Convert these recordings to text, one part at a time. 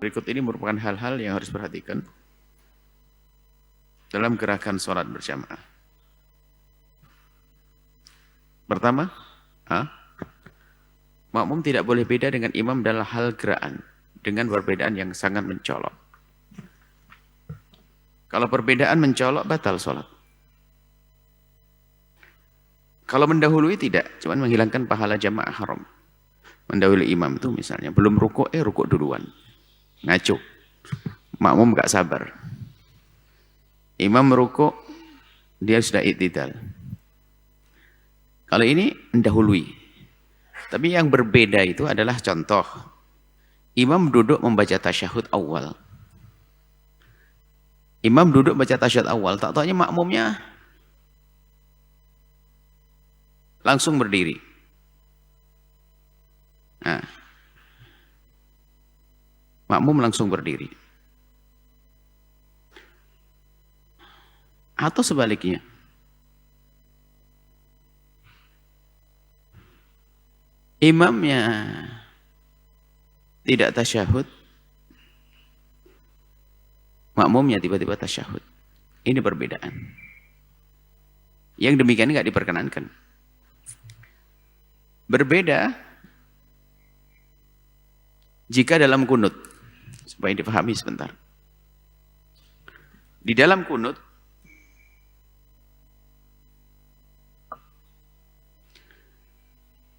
Berikut ini merupakan hal-hal yang harus diperhatikan dalam gerakan sholat berjamaah. Pertama, makmum tidak boleh beda dengan imam dalam hal gerakan dengan perbedaan yang sangat mencolok. Kalau perbedaan mencolok, batal sholat. Kalau mendahului tidak, cuma menghilangkan pahala jamaah haram. Mendahului imam itu misalnya, belum rukuk, rukuk duluan. Ngaco. Makmum gak sabar. Imam rukuk, dia sudah i'tidal. Kalau ini mendahului. Tapi yang berbeda itu adalah contoh. Imam duduk membaca tasyahud awal. Imam duduk baca tasyahud awal, tak taunya makmumnya langsung berdiri. Nah, makmum langsung berdiri. Atau sebaliknya. Imamnya tidak tasyahud, makmumnya tiba-tiba tasyahud. Ini perbedaan. Yang demikian enggak diperkenankan. Berbeda jika dalam kunut, supaya dipahami sebentar. Di dalam kunut,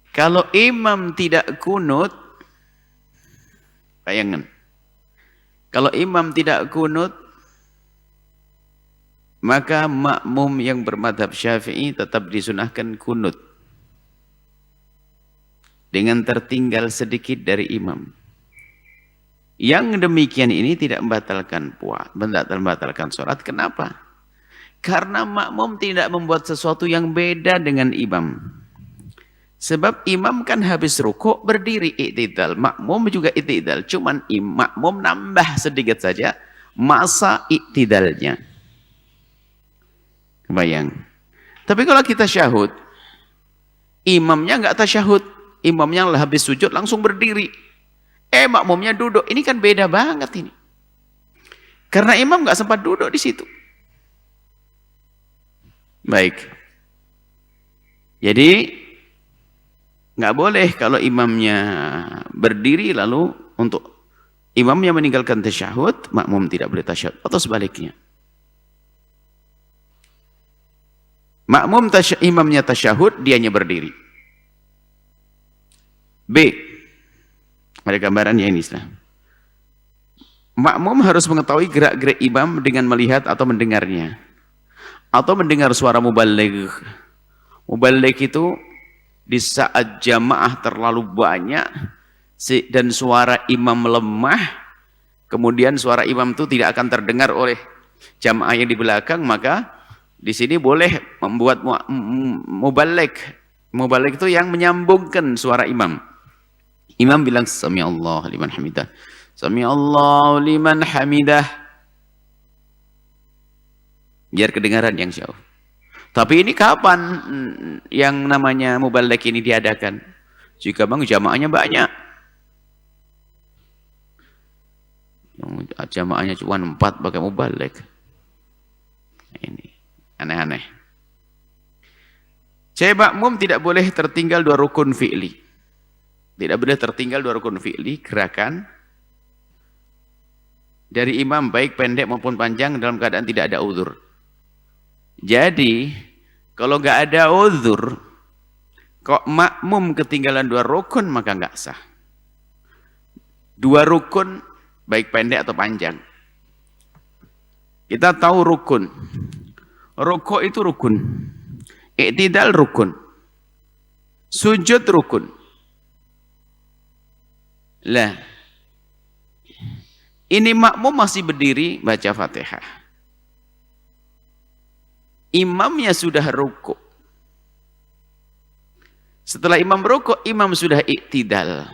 kalau imam tidak kunut, bayangkan, kalau imam tidak kunut, maka makmum yang bermadhab Syafi'i tetap disunahkan kunut dengan tertinggal sedikit dari imam. Yang demikian ini tidak membatalkan sholat. Kenapa? Karena makmum tidak membuat sesuatu yang beda dengan imam. Sebab imam kan habis rukuk berdiri i'tidal, makmum juga i'tidal, cuman makmum nambah sedikit saja masa i'tidalnya. Kebayang. Tapi kalau kita syahud, imamnya enggak tasyahud, imamnya habis sujud langsung berdiri. Makmumnya duduk. Ini kan beda banget ini. Karena imam enggak sempat duduk di situ. Baik. Jadi nggak boleh kalau imamnya berdiri lalu untuk imamnya meninggalkan tasyahud, makmum tidak boleh tasyahud, atau sebaliknya. Makmum imamnya tasyahud, dianya berdiri. B. Ada gambarannya ini. Makmum harus mengetahui gerak-gerik imam dengan melihat atau mendengarnya. Atau mendengar suara muballigh. Muballigh itu di saat jamaah terlalu banyak dan suara imam lemah, kemudian suara imam itu tidak akan terdengar oleh jamaah yang di belakang, maka di sini boleh membuat muballigh. Muballigh itu yang menyambungkan suara imam. Imam bilang sami'allahu liman hamidah. Sami'allahu liman hamidah. Biar kedengaran yang jauh. Tapi ini kapan yang namanya muballigh ini diadakan? Jika jamaahnya banyak. Jamaahnya cuma 4 pakai muballigh. Ini aneh-aneh. Makmum tidak boleh tertinggal 2 rukun fi'li. Tidak boleh tertinggal 2 rukun fi'li, gerakan dari imam baik pendek maupun panjang dalam keadaan tidak ada uzur. Jadi, kalau nggak ada uzur, kok makmum ketinggalan 2 rukun, maka nggak sah. 2 rukun, baik pendek atau panjang. Kita tahu rukun. Rukuk itu rukun. I'tidal rukun. Sujud rukun. Lah, ini makmum masih berdiri baca Fatihah. Imamnya sudah rukuk. Setelah imam rukuk, imam sudah i'tidal.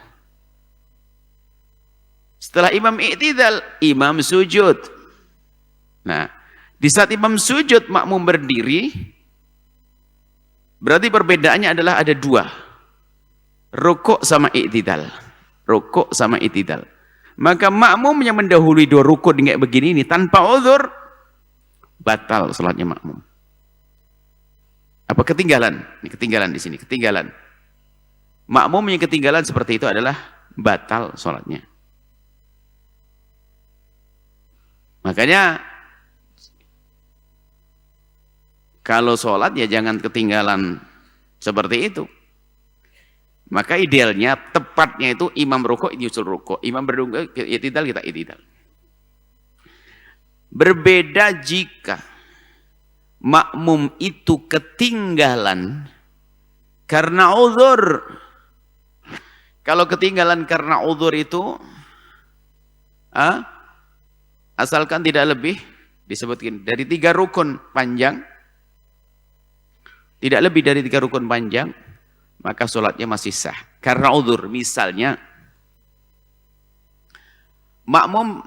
Setelah imam i'tidal, imam sujud. Nah, di saat imam sujud, makmum berdiri, berarti perbedaannya adalah ada 2. Rukuk sama i'tidal. Rukuk sama i'tidal. Maka makmum yang mendahului 2 rukun kayak begini ini tanpa uzur, batal salatnya makmum. Apa ketinggalan? Ini ketinggalan di sini, ketinggalan. Makmum yang ketinggalan seperti itu adalah batal salatnya. Makanya kalau sholat ya jangan ketinggalan seperti itu. Maka idealnya, tepatnya itu imam rukuk nyusul rukuk, imam berdua i'tidal kita i'tidal. Berbeda jika makmum itu ketinggalan karena uzur. Kalau ketinggalan karena uzur itu asalkan tidak lebih disebutkan dari 3 rukun panjang, tidak lebih dari 3 rukun panjang, maka sholatnya masih sah. Karena uzur, misalnya makmum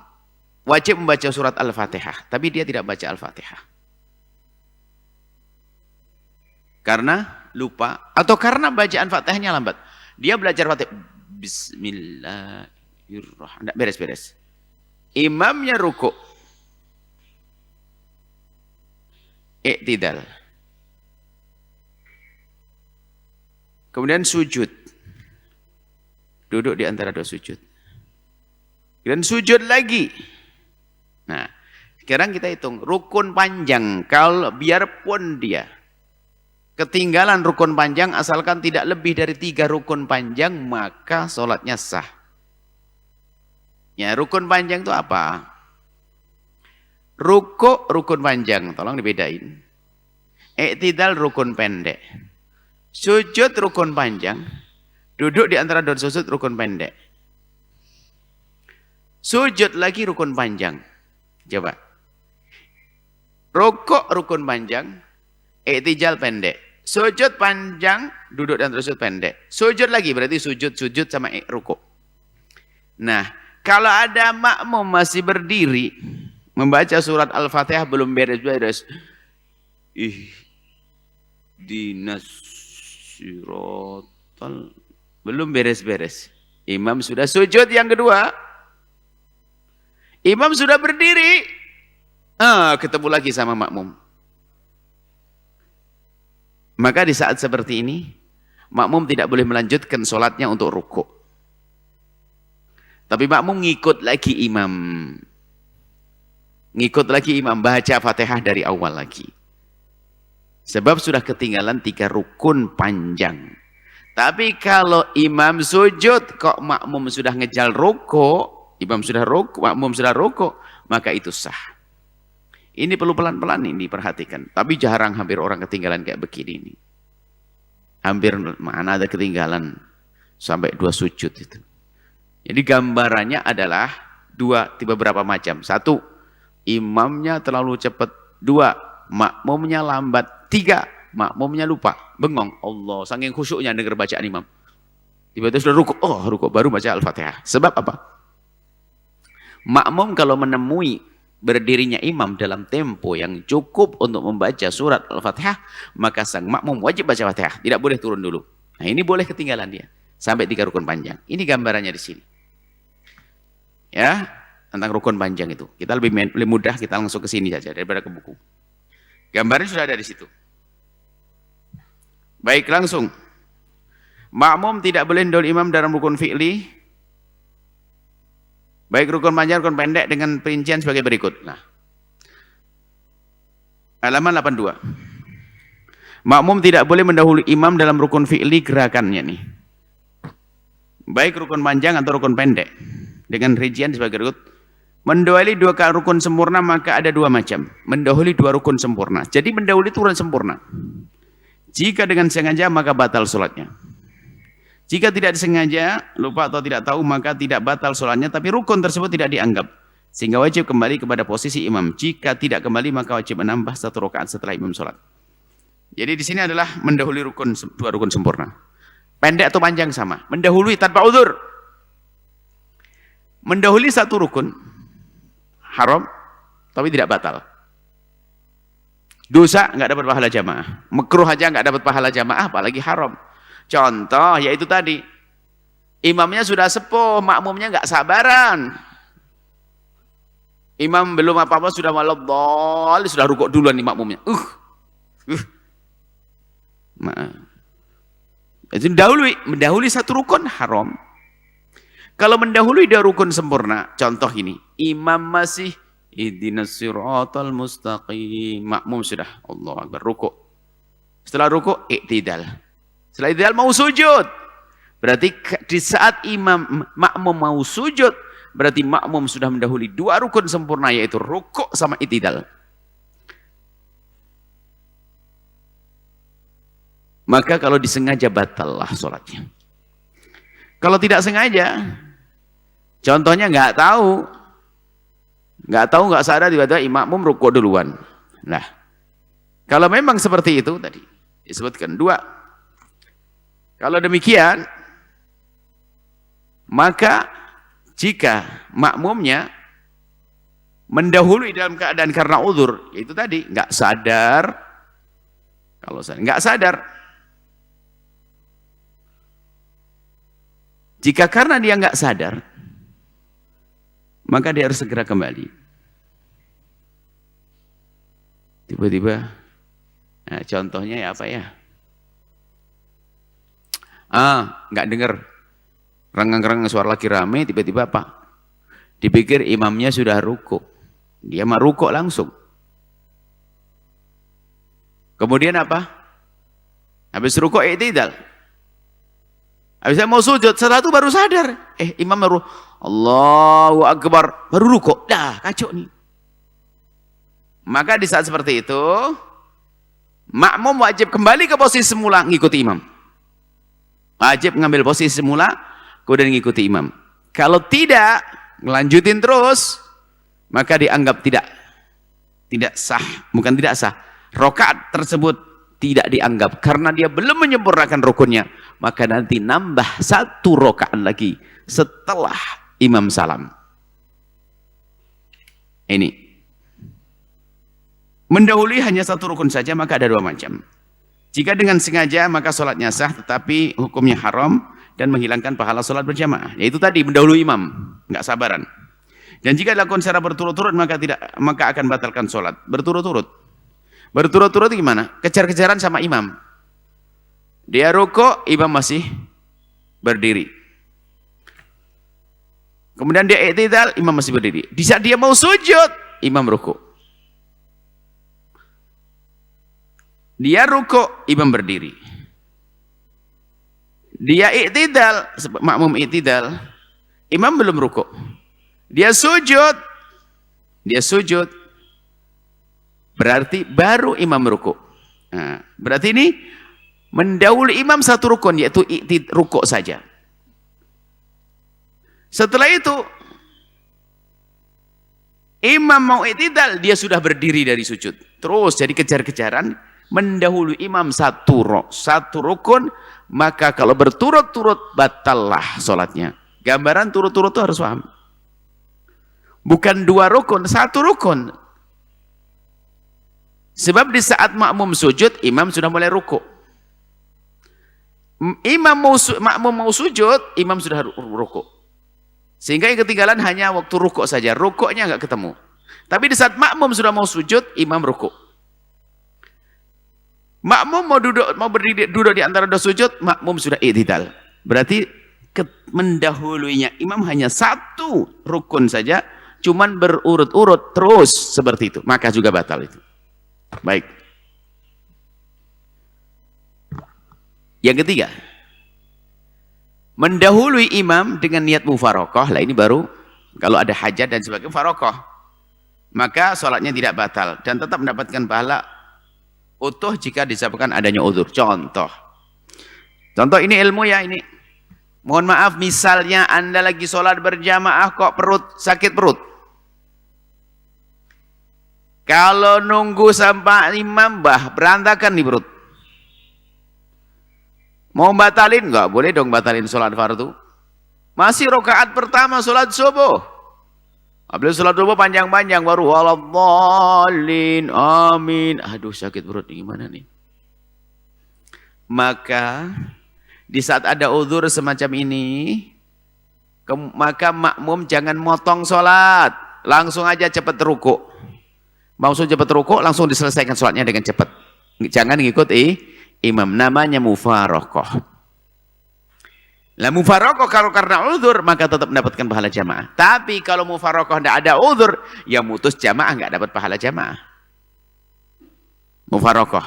wajib membaca surat Al-Fatihah, tapi dia tidak baca Al-Fatihah. Karena lupa, atau karena bacaan Fatihahnya lambat. Dia belajar Fatihah, Bismillahirrahmanirrahim, tidak beres-beres. Imamnya rukuk, i'tidal, kemudian sujud, duduk di antara 2 sujud, dan sujud lagi. Nah, sekarang kita hitung rukun panjang. Kalau biarpun dia ketinggalan rukun panjang, asalkan tidak lebih dari 3 rukun panjang, maka sholatnya sah. Ya, rukun panjang itu apa? Rukuk rukun panjang, tolong dibedain. I'tidal rukun pendek. Sujud rukun panjang, duduk di antara 2 sujud rukun pendek. Sujud lagi rukun panjang. Coba. Rukuk rukun panjang, i'tidal pendek. Sujud panjang, duduk di antara sujud pendek. Sujud lagi berarti sujud sama rukuk. Nah, kalau ada makmum masih berdiri membaca surat Al-Fatihah belum beres-beres, ihdinas siratal, belum beres-beres. Imam sudah sujud yang kedua. Imam sudah berdiri. Ketemu lagi sama makmum. Maka di saat seperti ini, makmum tidak boleh melanjutkan sholatnya untuk rukuk. Tapi makmum ngikut lagi imam. Ngikut lagi imam, baca Fatihah dari awal lagi. Sebab sudah ketinggalan 3 rukun panjang. Tapi kalau imam sujud, kok makmum sudah ngejar rukuk, imam sudah rukuk, makmum sudah rukuk, maka itu sah. Ini perlu pelan-pelan ini diperhatikan. Tapi jarang hampir orang ketinggalan kayak begini ini. Hampir mana ada ketinggalan sampai 2 sujud itu. Jadi gambarannya adalah 2, beberapa macam. 1, imamnya terlalu cepat. 2, makmumnya lambat. 3, makmumnya lupa, bengong. Allah, saking khusyuknya dengar bacaan imam. Tiba-tiba sudah rukuk, rukuk baru baca Al-Fatihah. Sebab apa? Makmum kalau menemui berdirinya imam dalam tempo yang cukup untuk membaca surat Al-Fatihah, maka sang makmum wajib baca Fatihah, tidak boleh turun dulu. Nah, ini boleh ketinggalan dia sampai 3 rukun panjang. Ini gambarannya di sini. Ya, tentang rukun panjang itu. Kita lebih mudah kita langsung ke sini saja daripada ke buku. Gambarnya sudah ada di situ. Baik, langsung. Makmum tidak boleh ndol imam dalam rukun fi'li. Baik rukun panjang, rukun pendek dengan perincian sebagai berikut. Nah, halaman 82. Makmum tidak boleh mendahului imam dalam rukun fi'li gerakannya nih. Baik rukun panjang atau rukun pendek. Dengan rincian sebagai berikut. Mendahului 2 rukun sempurna maka ada 2 macam. Mendahului 2 rukun sempurna. Jadi mendahului itu rukun sempurna. Jika dengan sengaja maka batal sholatnya. Jika tidak disengaja, lupa atau tidak tahu, maka tidak batal sholatnya, tapi rukun tersebut tidak dianggap. Sehingga wajib kembali kepada posisi imam. Jika tidak kembali, maka wajib menambah 1 rakaat setelah imam sholat. Jadi di sini adalah mendahului 2 rukun sempurna. Pendek atau panjang sama. Mendahului tanpa uzur. Mendahului 1 rukun, haram, tapi tidak batal. Dosa, nggak dapat pahala jamaah. Makruh aja nggak dapat pahala jamaah, apalagi haram. Contoh, yaitu tadi. Imamnya sudah sepuh, makmumnya nggak sabaran. Imam belum apa-apa sudah waladhdallin, sudah rukuk duluan nih makmumnya. Itu mendahului satu rukun haram. Kalau mendahului dua rukun sempurna, contoh ini, imam masih ihdinas siratal mustaqim, makmum sudah Allahu akbar rukuk. Setelah rukuk i'tidal. Setelah i'tidal mau sujud. Berarti di saat makmum mau sujud, berarti makmum sudah mendahului dua rukun sempurna, yaitu rukuk sama i'tidal. Maka kalau disengaja batallah sholatnya. Kalau tidak sengaja, contohnya nggak tahu, nggak sadar tiba-tiba makmum rukuk duluan. Nah, kalau memang seperti itu tadi disebutkan dua. Kalau demikian, maka jika makmumnya mendahului dalam keadaan karena uzur, yaitu tadi nggak sadar, kalau nggak sadar, jika karena dia nggak sadar, maka dia harus segera kembali. Tiba-tiba, nah contohnya ya apa ya? Nggak dengar, rengang-rengang suara lagi rame, tiba-tiba apa? Dipikir imamnya sudah rukuk, dia mah rukuk langsung. Kemudian apa? Habis rukuk i'tidal. Habis saya mau sujud, setelah itu baru sadar. Imam baru Allahu Akbar, baru rukuk. Dah, kacau nih. Maka di saat seperti itu, makmum wajib kembali ke posisi semula, ngikuti imam. Wajib mengambil posisi semula, kemudian ngikuti imam. Kalau tidak, ngelanjutin terus, maka dianggap tidak sah. Bukan tidak sah. Rakaat tersebut tidak dianggap karena dia belum menyempurnakan rukunnya, maka nanti nambah satu rakaat lagi setelah imam salam. Ini mendahului hanya satu rukun saja, maka ada dua macam. Jika dengan sengaja maka sholatnya sah, tetapi hukumnya haram dan menghilangkan pahala sholat berjamaah, yaitu tadi mendahului imam, nggak sabaran. Dan jika dilakukan secara berturut-turut maka akan batalkan sholat berturut-turut. Berturut-turut gimana? Kejar-kejaran sama imam. Dia rukuk, imam masih berdiri. Kemudian dia i'tidal, imam masih berdiri. Di saat dia mau sujud, imam rukuk. Dia rukuk, imam berdiri. Dia i'tidal, makmum i'tidal, imam belum rukuk. Dia sujud, berarti baru imam rukuk. Nah, berarti ini mendahului imam satu rukun, yaitu rukuk saja. Setelah itu imam mau i'tidal, dia sudah berdiri dari sujud. Terus jadi kejar-kejaran mendahului imam satu rukun, maka kalau berturut-turut batallah sholatnya. Gambaran turut-turut itu harus paham. Bukan dua rukun, satu rukun. Sebab di saat makmum sujud, imam sudah mulai rukuk. Makmum mau sujud, imam sudah rukuk. Sehingga yang ketinggalan hanya waktu rukuk saja. Rukuknya nggak ketemu. Tapi di saat makmum sudah mau sujud, imam rukuk. Makmum mau berdiri duduk di antara dua sujud, makmum sudah i'tidal. Berarti mendahulunya imam hanya satu rukun saja, cuman berurut-urut terus seperti itu. Maka juga batal itu. Baik. Yang ketiga, mendahului imam dengan niat mufarokoh. Lah ini baru kalau ada hajat dan sebagainya mufarokoh, maka sholatnya tidak batal dan tetap mendapatkan pahala utuh jika disebabkan adanya uzur. Contoh ini ilmu ya ini. Mohon maaf, misalnya Anda lagi sholat berjamaah kok sakit perut. Kalau nunggu sampai imam berantakan di perut. Mau batalin? Enggak boleh dong batalin sholat fardu. Masih rakaat pertama sholat subuh. Habis sholat subuh panjang-panjang baru waladhdallin, amin. Aduh sakit perut gimana nih? Maka di saat ada uzur semacam ini, Maka makmum jangan motong sholat, langsung aja cepat ruku. Langsung cepat ruku, langsung diselesaikan sholatnya dengan cepat. Jangan ngikuti imam, namanya mufarokoh. Lah mufarokoh kalau karena uzur maka tetap mendapatkan pahala jamaah. Tapi kalau mufarokoh tidak ada uzur, ya mutus jamaah nggak dapat pahala jamaah. Mufarokoh.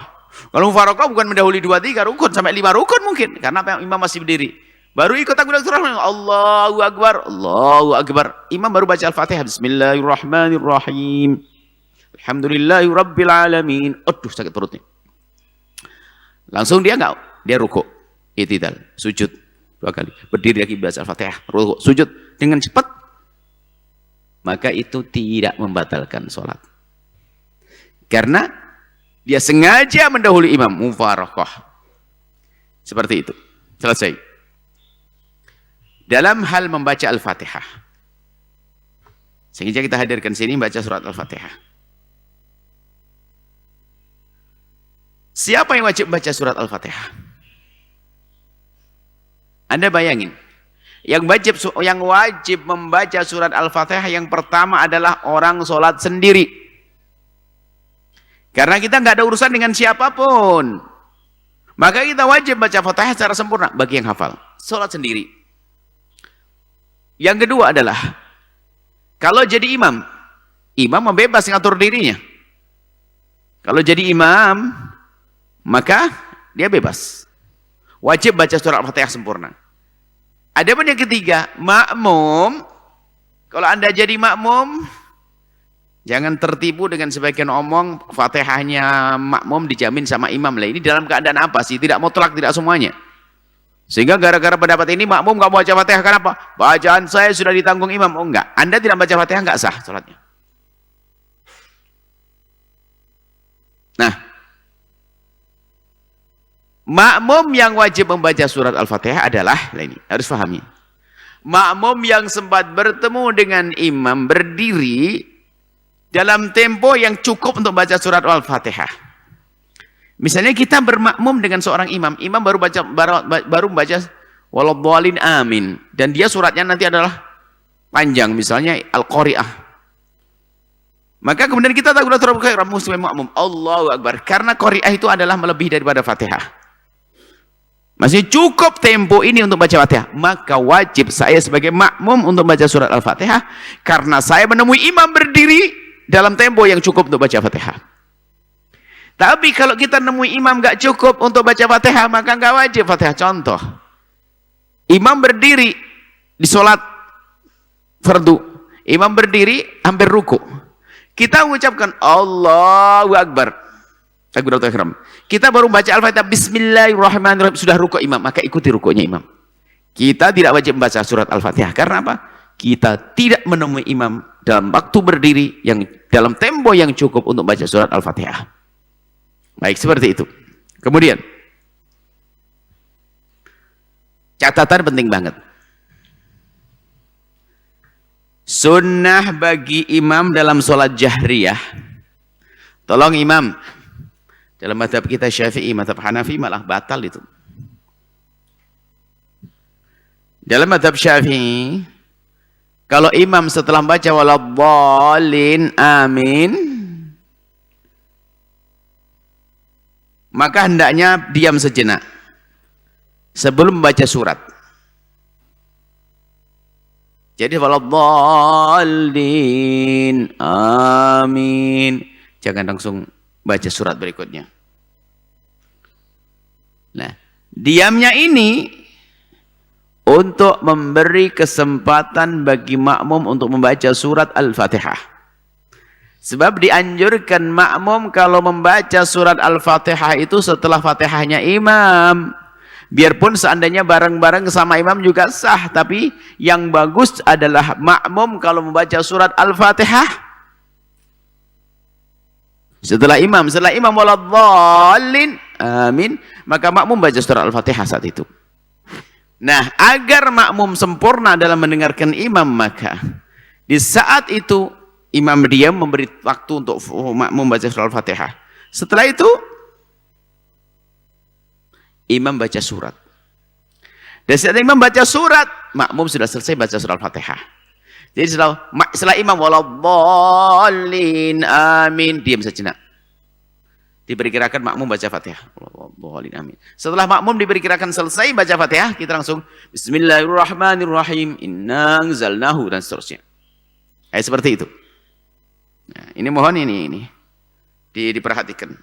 Kalau mufarokoh bukan mendahului 2-3 rukun sampai 5 rukun mungkin, karena imam masih berdiri. Baru ikut takbiratul ihram, Allahu Akbar, Allahu Akbar. Imam baru baca Al-Fatihah, Bismillahirrahmanirrahim. Alhamdulillahi Rabbil Alamin. Aduh, sakit perutnya. Langsung dia ruku, i'tidal, sujud 2 kali. Berdiri lagi baca Al-Fatihah, ruku, sujud dengan cepat. Maka itu tidak membatalkan sholat. Karena dia sengaja mendahului imam, mufarokoh. Seperti itu. Selesai. Dalam hal membaca Al-Fatihah. Sengaja kita hadirkan sini baca surat Al-Fatihah. Siapa yang wajib baca surat Al-Fatihah? Anda bayangin. Yang wajib membaca surat Al-Fatihah yang pertama adalah orang sholat sendiri. Karena kita nggak ada urusan dengan siapapun. Maka kita wajib baca Fatihah secara sempurna bagi yang hafal. Sholat sendiri. Yang kedua adalah, kalau jadi imam bebas ngatur dirinya. Kalau jadi imam, maka dia bebas. Wajib baca surat Al-Fatihah sempurna. Adapun yang ketiga, makmum. Kalau Anda jadi makmum, jangan tertipu dengan sebagian omong, Fatihahnya makmum dijamin sama imam. Lah, ini dalam keadaan apa sih? Tidak mutlak, tidak semuanya. Sehingga gara-gara pendapat ini makmum nggak mau baca Fatihah, kenapa? Bacaan saya sudah ditanggung imam. Oh enggak, Anda tidak baca Fatihah nggak sah sholatnya. Nah, makmum yang wajib membaca surat Al-Fatihah adalah, ini harus pahami, makmum yang sempat bertemu dengan imam berdiri dalam tempo yang cukup untuk baca surat Al-Fatihah. Misalnya kita bermakmum dengan seorang imam, imam baru membaca waladhdallin amin, dan dia suratnya nanti adalah panjang, misalnya Al-Qari'ah. Maka kemudian kita takbiratul ihram muslim makmum, Allahu Akbar, karena Qari'ah itu adalah melebihi daripada Fatihah. Masih cukup tempo ini untuk baca Fatihah, maka wajib saya sebagai makmum untuk baca surat Al-Fatihah, karena saya menemui imam berdiri dalam tempo yang cukup untuk baca Fatihah. Tapi kalau kita nemui imam gak cukup untuk baca Fatihah, maka gak wajib Fatihah. Contoh, imam berdiri di sholat fardu, imam berdiri hampir ruku, kita mengucapkan Allahu Akbar, takbiratul ihram, kita baru baca Al-Fatihah, Bismillahirrahmanirrahim, sudah ruku imam, maka ikuti rukunya imam. Kita tidak wajib membaca surat Al-Fatihah. Karena apa? Kita tidak menemui imam dalam waktu berdiri yang dalam tempo yang cukup untuk baca surat Al-Fatihah. Baik, seperti itu. Kemudian, catatan penting banget. Sunnah bagi imam dalam sholat jahriyah. Tolong imam, dalam mazhab kita Syafi'i, mazhab Hanafi malah batal itu. Dalam mazhab Syafi'i, kalau imam setelah baca waladhdallin amin, maka hendaknya diam sejenak sebelum membaca surat. Jadi waladhdallin amin, jangan langsung baca surat berikutnya. Nah, diamnya ini untuk memberi kesempatan bagi makmum untuk membaca surat Al-Fatihah. Sebab dianjurkan makmum kalau membaca surat Al-Fatihah itu setelah Fatihahnya imam. Biarpun seandainya bareng-bareng sama imam juga sah, tapi yang bagus adalah makmum kalau membaca surat Al-Fatihah setelah imam waladhdallin amin, maka makmum baca surat Al-Fatihah saat itu. Nah, agar makmum sempurna dalam mendengarkan imam, maka di saat itu imam diam, memberi waktu untuk makmum baca surat Al-Fatihah. Setelah itu imam baca surat. Dan saat imam baca surat, makmum sudah selesai baca surat Al-Fatihah. Jadi setelah imam waladhdallin amin, diam sejenak. Diperkirakan makmum baca Fatihah. Waladhdallin amin. Setelah makmum diperkirakan selesai baca Fatihah, kita langsung bismillahirrahmanirrahim, inna anzalnahu, dan seterusnya. Seperti itu. Nah, ini mohon ini diperhatikan.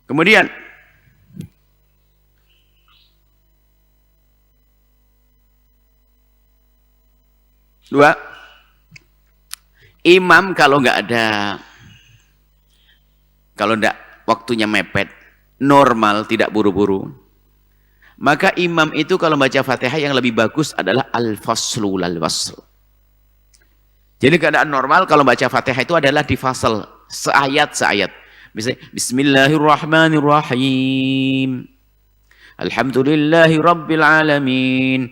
Kemudian dua, imam kalau tidak waktunya mepet, normal, tidak buru-buru, maka imam itu kalau baca Fatihah yang lebih bagus adalah al-faslu lal wasl. Jadi keadaan normal kalau baca Fatihah itu adalah di fasal, seayat. Misalnya bismillahirrahmanirrahim, alhamdulillahi rabbil alamin,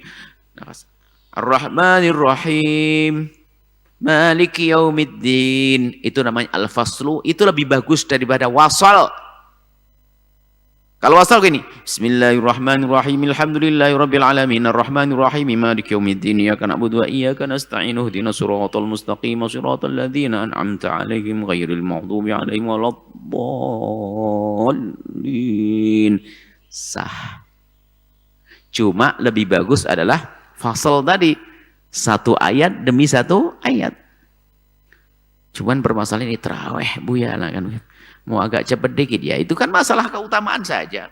ar-rahmanirrahim, maliki yaumiddin. Itu namanya al-faslu. Itu lebih bagus daripada wasal. Kalau wasal gini, bismillahirrahmanirrahim, alhamdulillahi rabbil alamin, ar-rahmanirrahim, maliki yaumiddin, iyyaka na'budu wa iyyaka nasta'in, ihdinas siratal mustaqim, siratal ladzina an'amta 'alaihim ghairil maghdubi 'alaihim waladdallin. Sah. Cuma lebih bagus adalah fasal tadi, satu ayat demi satu ayat. Cuman permasalahan ini terawih, Buya lah kan. Mau agak cepat dikit ya, itu kan masalah keutamaan saja.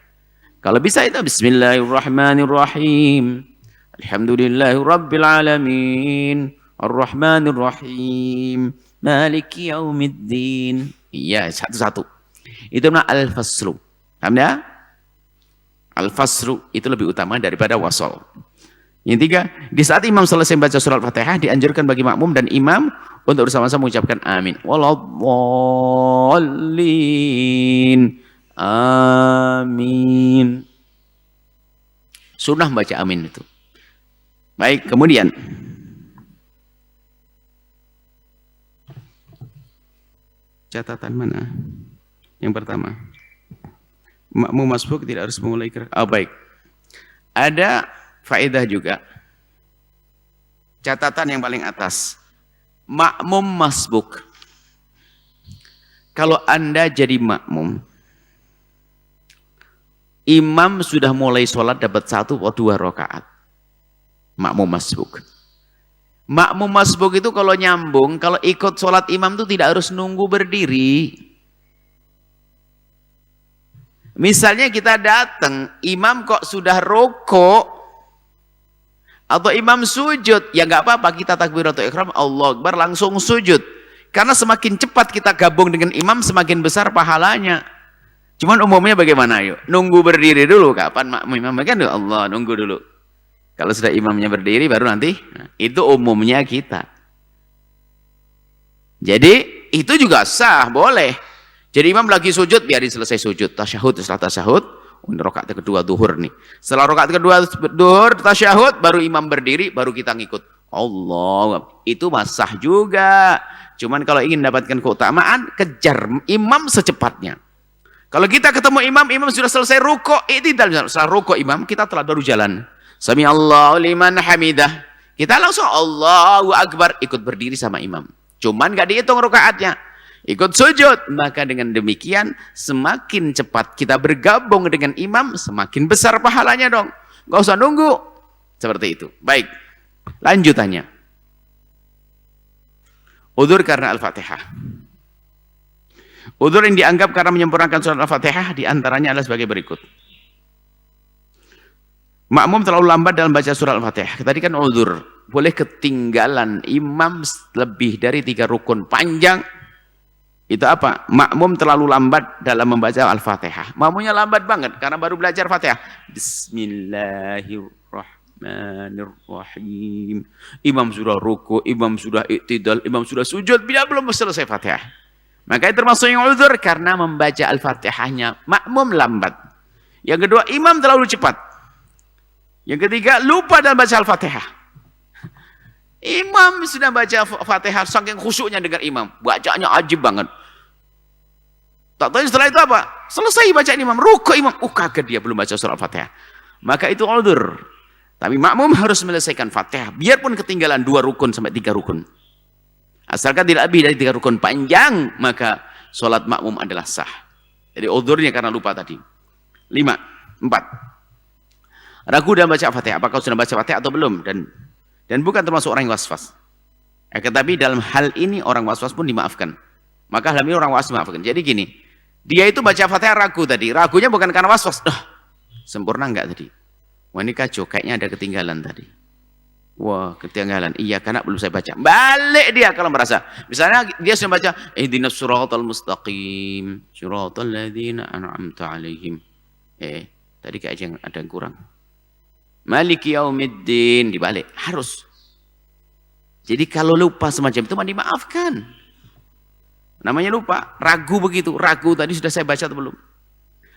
Kalau bisa itu bismillahirrahmanirrahim, alhamdulillahi rabbil alamin, ar-rahmanirrahim, maliki yaumiddin. Iya, satu-satu. Itu namanya al-faslu. Paham ya? Al-faslu itu lebih utama daripada wasal. Yang tiga, di saat imam selesai baca surat Fatihah, dianjurkan bagi makmum dan imam untuk bersama-sama mengucapkan amin. Waladhdallin. Amin. Sunnah baca amin itu. Baik, kemudian catatan mana? Yang pertama, makmum masbuk tidak harus memulai baik. Ada faedah juga. Catatan yang paling atas. Makmum masbuk. Kalau Anda jadi makmum, imam sudah mulai sholat dapat 1 atau 2 rakaat. Makmum masbuk. Makmum masbuk itu kalau nyambung, kalau ikut sholat imam itu tidak harus nunggu berdiri. Misalnya kita datang, imam kok sudah rukuk, atau imam sujud, ya nggak apa-apa, kita takbiratul ihram, Allahu Akbar, langsung sujud. Karena semakin cepat kita gabung dengan imam, semakin besar pahalanya. Cuman umumnya bagaimana? Yuk, nunggu berdiri dulu. Kapan makmum imam? Kan Allah, nunggu dulu. Kalau sudah imamnya berdiri, baru nanti. Nah, itu umumnya kita. Jadi, itu juga sah, boleh. Jadi imam lagi sujud, biarin selesai sujud. Tasyahud, setelah tasyahud, rakaat kedua duhur nih. Setelah rakaat kedua duhur, tasyahud, baru imam berdiri, baru kita ngikut. Allah, itu sah juga. Cuman kalau ingin dapatkan keutamaan, kejar imam secepatnya. Kalau kita ketemu imam, imam sudah selesai rukuk, setelah rukuk imam, kita telah baru jalan. Sami Allahu liman hamidah. Kita langsung Allahu Akbar, ikut berdiri sama imam. Cuman gak dihitung rakaatnya. Ikut sujud, maka dengan demikian semakin cepat kita bergabung dengan imam, semakin besar pahalanya dong. Gak usah nunggu. Seperti itu. Baik, lanjutannya. Udzur karena Al-Fatihah. Udzur yang dianggap karena menyempurnakan surat Al-Fatihah diantaranya adalah sebagai berikut. Makmum terlalu lambat dalam baca surat Al-Fatihah. Tadi kan udzur, boleh ketinggalan imam lebih dari 3 rukun panjang. Itu apa? Makmum terlalu lambat dalam membaca Al-Fatihah. Makmumnya lambat banget karena baru belajar Fatihah. Bismillahirrahmanirrahim. Imam sudah ruku, imam sudah iktidal, imam sudah sujud, dia belum selesai Fatihah. Maka itu termasuk yang uzur karena membaca Al-Fatihahnya makmum lambat. Yang kedua, imam terlalu cepat. Yang ketiga, lupa dalam baca Al-Fatihah. Imam sudah baca Fatihah, saking khusyuknya dengar imam, bacanya ajib banget. Tak tahu setelah itu apa? Selesai baca imam, rukuk imam, kaget dia belum baca surat Al-Fatihah. maka itu udhur. Tapi makmum harus menyelesaikan Fatihah, biarpun ketinggalan 2 rukun sampai 3 rukun. Asalkan tidak lebih dari 3 rukun panjang, maka sholat makmum adalah sah. Jadi udhurnya karena lupa tadi. 4. Ragu dalam baca Fatihah, apakah sudah baca Fatihah atau belum? Dan bukan termasuk orang yang waswas. Tetapi dalam hal ini orang waswas pun dimaafkan. Maka dalam ini orang waswas dimaafkan. Jadi gini, dia itu baca Fatihah ragu tadi. Ragunya bukan karena waswas. Sempurna enggak tadi? Wah ini kacau, kayaknya ada ketinggalan tadi. Wah ketinggalan, iya karena belum saya baca. Balik dia kalau merasa. Misalnya dia sudah baca, ihdinas siratal mustaqim, siratal ladzina an'amta alaihim. Tadi kayaknya ada yang kurang. Maliki yaumiddin, dibalik. Harus. Jadi kalau lupa semacam itu, dimaafkan. Namanya lupa, ragu begitu. Ragu tadi sudah saya baca atau belum.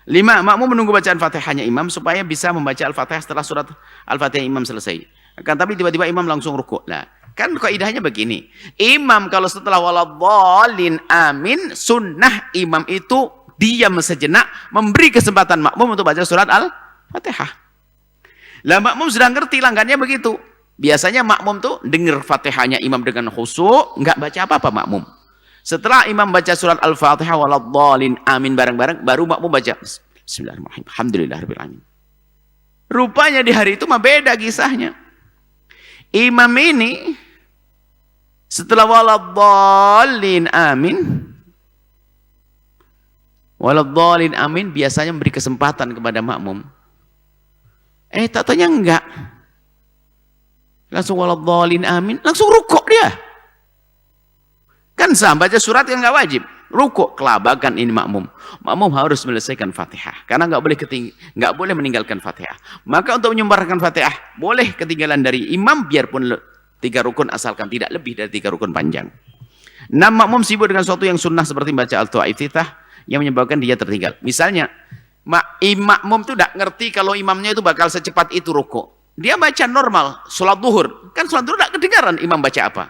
5. Makmum menunggu bacaan Fatihahnya imam supaya bisa membaca Al-Fatihah setelah surat Al-Fatihah imam selesai. Tapi tiba-tiba imam langsung rukuk. Nah, kan kaidahnya begini. Imam kalau setelah waladhdallin amin, sunnah imam itu diam sejenak, memberi kesempatan makmum untuk baca surat Al-Fatihah. Lah makmum sudah ngerti langgannya begitu. Biasanya makmum tuh dengar Fatihahnya imam dengan khusyuk, enggak baca apa-apa makmum. Setelah imam baca surat Al-Fatihah waladhdallin amin bareng-bareng, baru makmum baca Bismillahirrahmanirrahim. Alhamdulillahirabbil alamin. Rupanya di hari itu mah beda kisahnya. Imam ini setelah waladhdallin amin biasanya memberi kesempatan kepada makmum. Tatanya enggak. Langsung waladhdallin amin, langsung rukuk dia. Kan sah, baca surat yang nggak wajib. Rukuk, kelabakan ini makmum. Makmum harus menyelesaikan Fatihah. Karena nggak boleh meninggalkan Fatihah. Maka untuk menyembarkan Fatihah, boleh ketinggalan dari imam, biarpun 3 rukun, asalkan tidak lebih dari 3 rukun panjang. 6. Makmum sibuk dengan sesuatu yang sunnah seperti baca al-iftitah yang menyebabkan dia tertinggal. Misalnya, makmum itu tidak ngerti kalau imamnya itu bakal secepat itu rukuk. Dia baca normal, sholat duhur. Kan sholat duhur tidak kedengaran imam baca apa.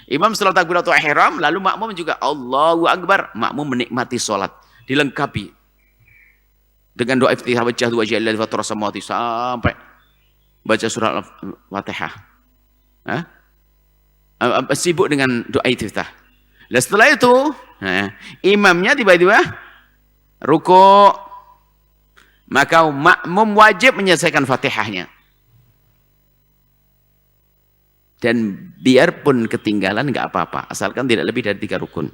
Imam setelah takbiratul ihram, lalu makmum juga Allahu Akbar. Makmum menikmati sholat, dilengkapi dengan doa iftitah wajhatu wajhilladzi fatara samawati sampai baca surat Al-Fatihah. Sibuk dengan doa iftitah. Nah, setelah itu, imamnya tiba-tiba rukuk, maka makmum wajib menyelesaikan Fatihahnya. Dan biarpun ketinggalan nggak apa-apa, asalkan tidak lebih dari 3 rukun.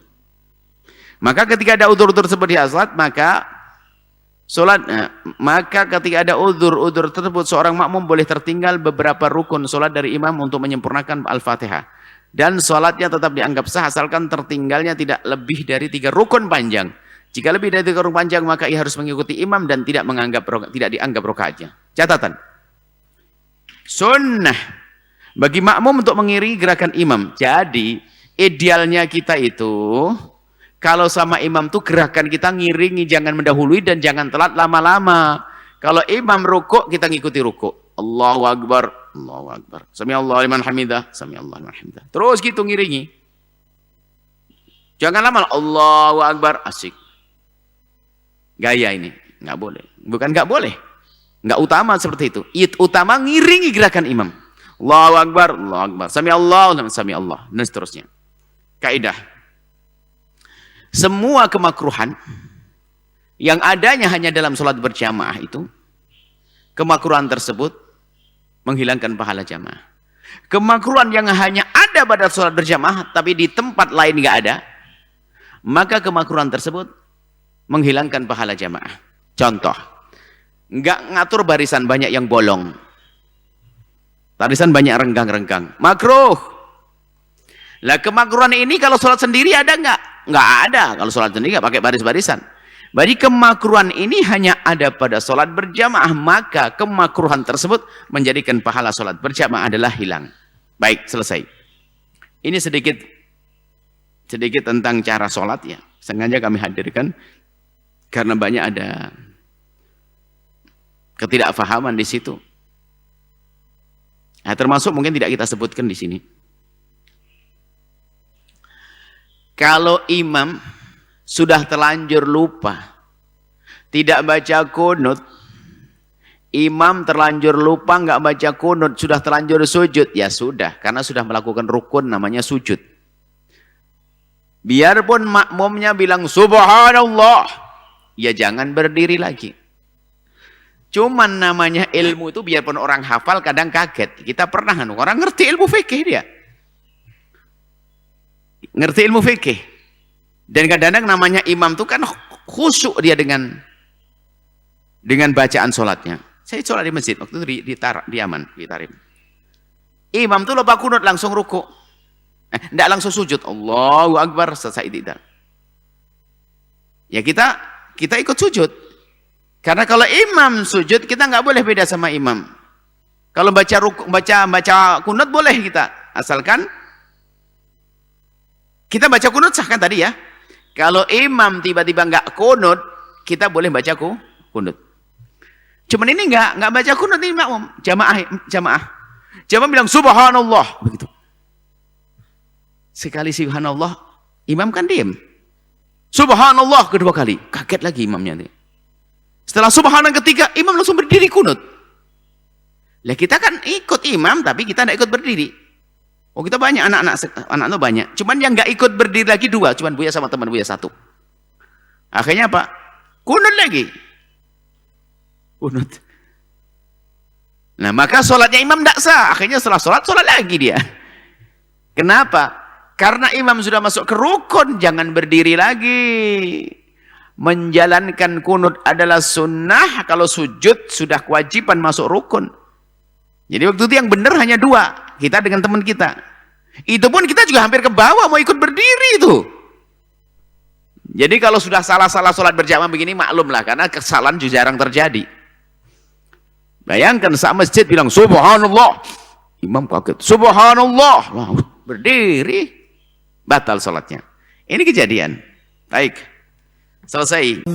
Maka ketika ada udzur seperti salat, maka ketika ada udzur tersebut, seorang makmum boleh tertinggal beberapa rukun solat dari imam untuk menyempurnakan Al-Fatihah. Dan solatnya tetap dianggap sah asalkan tertinggalnya tidak lebih dari 3 rukun panjang. Jika lebih dari 3 rukun panjang, maka ia harus mengikuti imam dan tidak dianggap rakaatnya. Catatan. Sunnah bagi makmum untuk mengiringi gerakan imam. Jadi idealnya kita itu kalau sama imam tuh gerakan kita ngiringi, jangan mendahului dan jangan telat lama-lama. Kalau imam rukuk, kita ngikuti rukuk. Allahu Akbar, Allahu Akbar. Sami'allahu liman hamidah, Sami'allahu liman hamidah. Terus gitu ngiringi. Jangan lama, Allahu Akbar, asik. Gaya ini, nggak boleh. Bukan nggak boleh, nggak utama seperti itu. Utama ngiringi gerakan imam. Allahu Akbar, Allahu Akbar. Sami'allah, Sami'allah. Dan seterusnya. Kaidah. Semua kemakruhan yang adanya hanya dalam sholat berjamaah itu, kemakruhan tersebut menghilangkan pahala jamaah. Kemakruhan yang hanya ada pada sholat berjamaah, tapi di tempat lain nggak ada, maka kemakruhan tersebut menghilangkan pahala jamaah. Contoh, nggak ngatur barisan, banyak yang bolong. Barisan banyak renggang-renggang. Makruh. Lah kemakruhan ini kalau sholat sendiri ada nggak? Nggak ada. Kalau sholat sendiri nggak pakai baris-barisan. Jadi kemakruhan ini hanya ada pada sholat berjamaah. Maka kemakruhan tersebut menjadikan pahala sholat berjamaah adalah hilang. Baik, selesai. Ini sedikit tentang cara sholat ya. Sengaja kami hadirkan karena banyak ada ketidakfahaman di situ. Nah, termasuk mungkin tidak kita sebutkan di sini. Kalau imam sudah terlanjur lupa, tidak baca kunut, Imam terlanjur lupa nggak baca kunut, sudah terlanjur sujud, ya sudah, karena sudah melakukan rukun namanya sujud. Biarpun makmumnya bilang subhanallah, ya jangan berdiri lagi. Cuman namanya ilmu itu biarpun orang hafal kadang kaget. Kita pernah kan, orang ngerti ilmu fikih dia. Ngerti ilmu fikih. Dan kadang-kadang namanya imam itu kan khusyuk dia dengan bacaan sholatnya. Saya sholat di masjid waktu itu di Yaman, di Tarim. Imam tuh lupa kunut langsung ruku. Tidak langsung sujud. Allahu Akbar selesai tidak. Ya kita ikut sujud. Karena kalau imam sujud kita nggak boleh beda sama imam. Kalau baca kunut boleh kita, asalkan kita baca kunut sah kan tadi ya. Kalau imam tiba-tiba nggak kunut, kita boleh baca kunut. Cuman ini nggak baca kunut ini makmum, jamaah bilang subhanallah begitu. Sekali subhanallah, imam kan diam. Subhanallah kedua kali, kaget lagi imamnya nih. Setelah subhanallah ketiga, imam langsung berdiri kunut. Lah kita kan ikut imam tapi kita tidak ikut berdiri. Oh kita banyak anak-anak itu banyak. Cuman yang nggak ikut berdiri lagi dua, cuman Buya sama teman Buya satu. Akhirnya apa? Kunut lagi. Kunut. Nah maka sholatnya imam tidak sah. Akhirnya setelah sholat lagi dia. Kenapa? Karena imam sudah masuk ke rukun, jangan berdiri lagi. Menjalankan kunut adalah sunnah. Kalau sujud sudah kewajiban masuk rukun. Jadi waktu itu yang benar hanya dua, kita dengan teman kita. Itu pun kita juga hampir ke bawah mau ikut berdiri itu. Jadi kalau sudah salah-salah sholat berjamaah begini maklumlah, karena kesalahan juga jarang terjadi. Bayangkan saat masjid bilang subhanallah, imam kaget, subhanallah, berdiri, batal sholatnya. Ini kejadian. Baik, selesai.